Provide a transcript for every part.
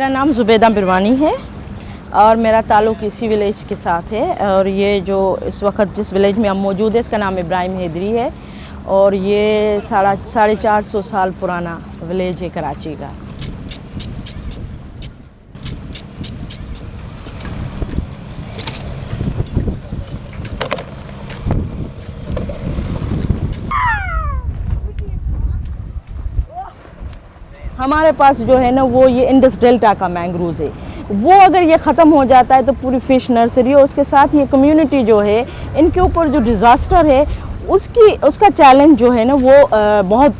मेरा नाम जुबैदा बिरवानी है और मेरा ताल्लुक़ इसी विलेज के साथ है। और ये जो इस वक्त जिस विलेज में हम मौजूद है इसका नाम इब्राहिम हैदरी है और ये 450 साल पुराना विलेज है कराची का। हमारे पास जो है ना वो ये इंडस डेल्टा का मैंग्रोव्स है, वो अगर ये ख़त्म हो जाता है तो पूरी फ़िश नर्सरी और उसके साथ ये कम्युनिटी जो है इनके ऊपर जो डिज़ास्टर है उसका चैलेंज जो है ना वो बहुत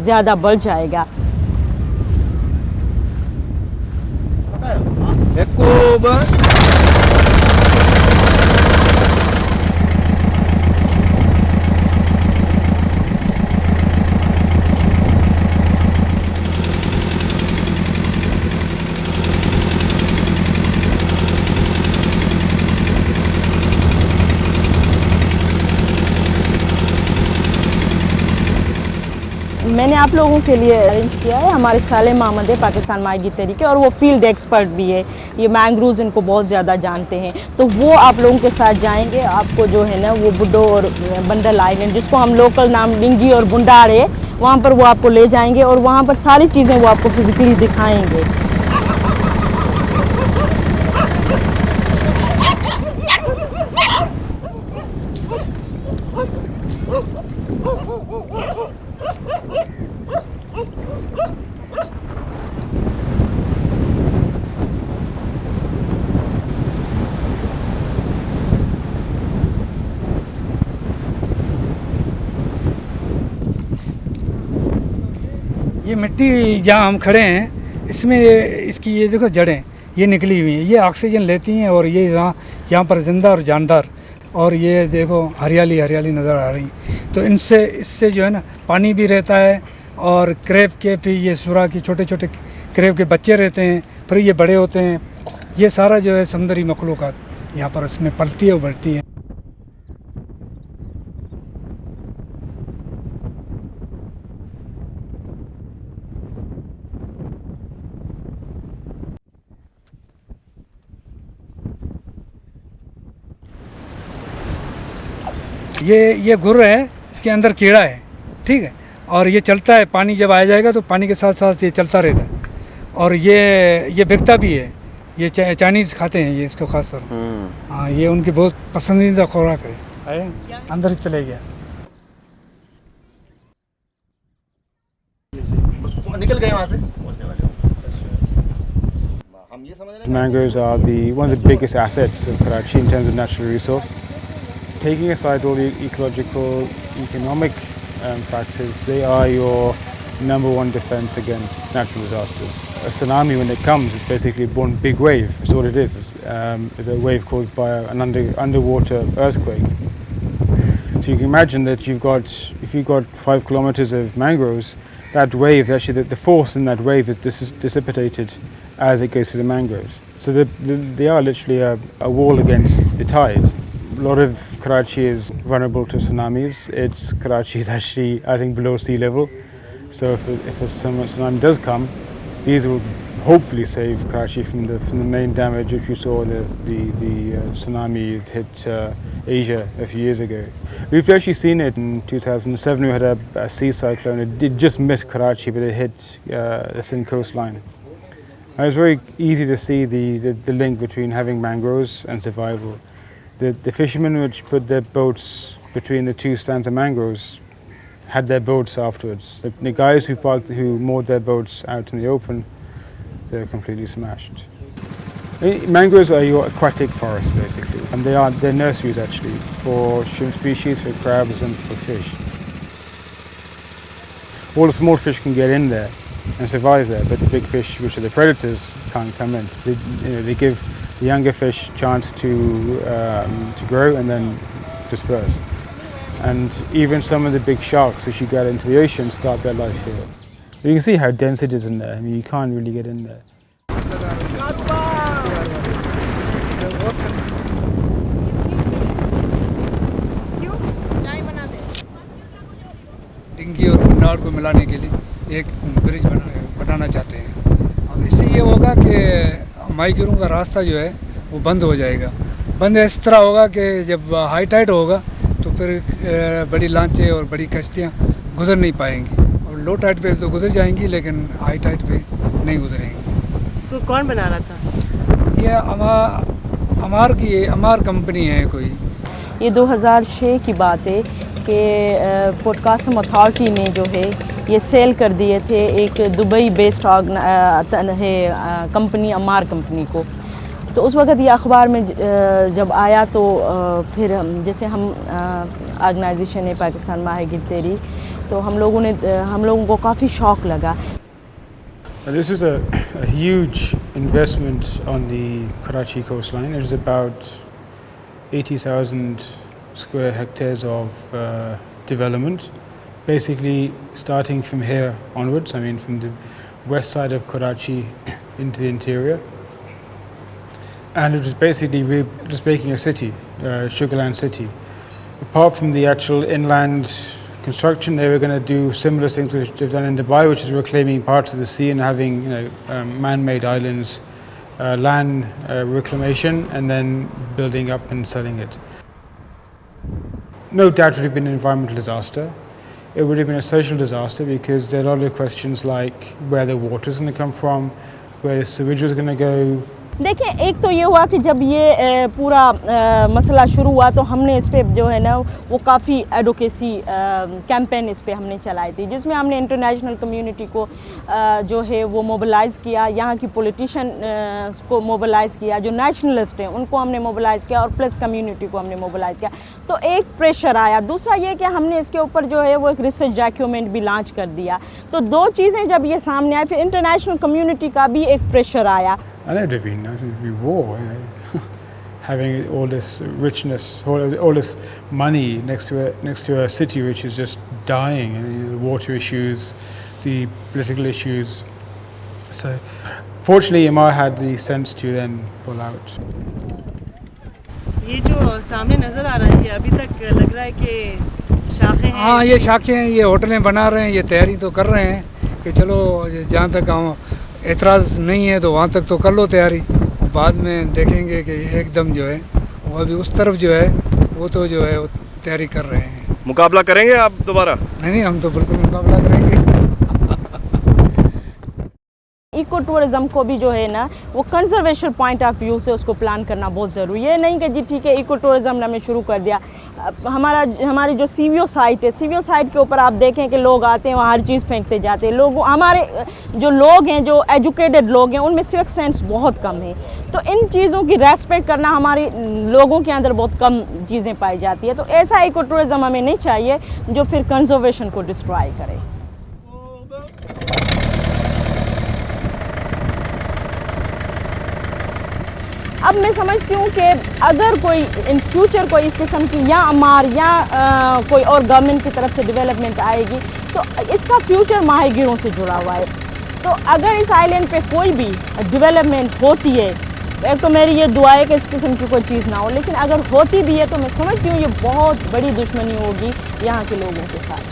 ज़्यादा बढ़ जाएगा। मैंने आप लोगों के लिए अरेंज किया है, हमारे सालेम अहमद है पाकिस्तान माही तरीके और वो फील्ड एक्सपर्ट भी है, ये मैंग्रोव्स इनको बहुत ज़्यादा जानते हैं, तो वो आप लोगों के साथ जाएंगे। आपको जो है ना वो बुड्डो और बंडल आइलैंड जिसको हम लोकल नाम लिंगी और बुंडार है वहाँ पर वो आपको ले जाएंगे और वहाँ पर सारी चीज़ें वो आपको फिज़िकली दिखाएँगे। ये मिट्टी जहाँ हम खड़े हैं इसमें इसकी ये देखो जड़ें ये निकली हुई हैं, ये ऑक्सीजन लेती हैं और ये यहाँ पर जिंदा और जानदार, और ये देखो हरियाली हरियाली नज़र आ रही, तो इससे जो है ना पानी भी रहता है और क्रेब के फिर ये सुरा की छोटे छोटे क्रेब के बच्चे रहते हैं, फिर ये बड़े होते हैं, ये सारा जो है समुद्री मखलूक़ात यहाँ पर इसमें पलती है उभरती है। ये गुर्र है, इसके अंदर कीड़ा है, ठीक है, और ये चलता है, पानी जब आ जाएगा तो पानी के साथ साथ ये चलता रहता है और ये बिकता भी है, ये चाइनीज़ खाते हैं ये इसको खास तौर पर। हाँ, ये उनकी बहुत पसंदीदा खुराक है। अंदर ही चले गया, निकल गए वहाँ से। Mangroves are one of the biggest assets of Karachi in terms of natural resource. Taking aside all the ecological, economic factors, they are your number one defense against natural disasters. A tsunami, when it comes, is basically one big wave. It's all it is. It's a wave caused by an underwater earthquake. So you can imagine that if you've got 5 kilometers of mangroves, that wave, actually the force in that wave is dissipated as it goes through the mangroves. So they are literally a wall against the tide. A lot of Karachi is vulnerable to tsunamis. Karachi is actually, I think, below sea level. So if a tsunami does come, these will hopefully save Karachi from the main damage which you saw the tsunami hit Asia a few years ago. We've actually seen it in 2007. We had a sea cyclone. It did just miss Karachi, but it hit the Sindh coastline. And it's very easy to see the link between having mangroves and survival. The fishermen which put their boats between the two stands of mangroves had their boats afterwards. The guys who moored their boats out in the open, they're completely smashed. Mangroves are your aquatic forest basically, and they're nurseries actually for shrimp species, for crabs and for fish. All the small fish can get in there and survive there, but the big fish, which are the predators, can't come in. They give the younger fish chance to grow and then disperse. And even some of the big sharks which you get into the ocean start their life here. You can see how dense it is in there. I mean, you can't really get in there. डिंगी और बुंडार को मिलाने के लिए एक bridge बनाना चाहते हैं, इससे ये होगा कि माहीगीरों का रास्ता जो है वो बंद हो जाएगा। बंद इस तरह होगा कि जब हाई टाइड होगा तो फिर बड़ी लांचें और बड़ी कश्तियाँ गुजर नहीं पाएंगी, और लो टाइड पे तो गुजर जाएंगी लेकिन हाई टाइड पे नहीं गुजरेंगी। तो कौन बना रहा था? ये अमार कंपनी है कोई। ये 2006 की बात है कि पोर्ट कासिम अथॉरिटी ने जो है ये सेल कर दिए थे एक दुबई बेस्ड है कंपनी, अमार कंपनी को। तो उस वक़्त ये अखबार में जब आया तो फिर जैसे हम ऑर्गेनाइजेशन है पाकिस्तान माहिर तेरी, तो हम लोगों को काफ़ी शौक़ लगा। This was a huge investment on the Karachi coastline. It was about 80,000 square hectares of development, basically starting from here onwards, I mean from the west side of Karachi into the interior. And it was basically just making a city, Sugarland City. Apart from the actual inland construction, they were going to do similar things which they've done in Dubai, which is reclaiming parts of the sea and having man-made islands, land reclamation, and then building up and selling it. No doubt it would have been an environmental disaster. It would have been a social disaster because there are a lot of questions like where the water is going to come from, where the sewage is going to go. देखिए, एक तो ये हुआ कि जब ये पूरा मसला शुरू हुआ तो हमने इस पे जो है ना वो काफ़ी एडवोकेसी कैंपेन इस पे हमने चलाई थी, जिसमें हमने इंटरनेशनल कम्युनिटी को जो है वो मोबिलाइज़ किया, यहाँ की पॉलिटिशियन को मोबिलाइज़ किया, जो नेशनलिस्ट हैं उनको हमने मोबिलाइज़ किया, और प्लस कम्युनिटी को हमने मोबिलाइज़ किया। तो एक प्रेशर आया। दूसरा ये कि हमने इसके ऊपर जो है वो एक रिसर्च डॉक्यूमेंट भी लॉन्च कर दिया। तो दो चीज़ें जब ये सामने आई, फिर इंटरनेशनल कम्युनिटी का भी एक प्रेशर आया। And it would have been war, having all this richness, all this money next to a city which is just dying, and the water issues, the political issues. So, fortunately, Amar had the sense to then pull out. ये जो सामने नज़र आ रहा है, ये अभी तक लग रहा है कि शाखें हैं। हाँ, ये शाखें हैं, ये होटलें बना रहे हैं, ये तैयारी तो कर रहे हैं कि चलो जहाँ तक हम एतराज़ नहीं है तो वहाँ तक तो कर लो तैयारी, बाद में देखेंगे कि एकदम जो है वो अभी उस तरफ जो है वो तो जो है वो तैयारी कर रहे हैं। मुकाबला करेंगे आप दोबारा? नहीं, हम तो बिल्कुल मुकाबला करेंगे। इको टूरिज़म को भी जो है ना वो कंजर्वेशन पॉइंट ऑफ व्यू से उसको प्लान करना बहुत ज़रूरी है। नहीं कि जी ठीक है इको टूरिज़म हमने शुरू कर दिया। हमारी जो सीवीओ साइट है, सीवीओ साइट के ऊपर आप देखें कि लोग आते हैं, वहाँ हर चीज़ फेंकते जाते हैं। हमारे जो लोग हैं, जो एजुकेटेड लोग हैं, उनमें सिविक सेंस बहुत कम है। तो इन चीज़ों की रेस्पेक्ट करना हमारे लोगों के अंदर बहुत कम चीज़ें पाई जाती है। तो ऐसा इको टूरिज़म हमें नहीं चाहिए जो फिर कंजर्वेशन को डिस्ट्रॉय करे। अब मैं समझती हूँ कि अगर कोई इन फ्यूचर कोई इस किस्म की या अमार या कोई और गवर्नमेंट की तरफ से डेवलपमेंट आएगी तो इसका फ्यूचर माहिगीरों से जुड़ा हुआ है। तो अगर इस आइलैंड पे कोई भी डेवलपमेंट होती है, एक तो मेरी ये दुआ है कि इस किस्म की कोई चीज़ ना हो, लेकिन अगर होती भी है तो मैं समझती हूँ ये बहुत बड़ी दुश्मनी होगी यहाँ के लोगों के साथ।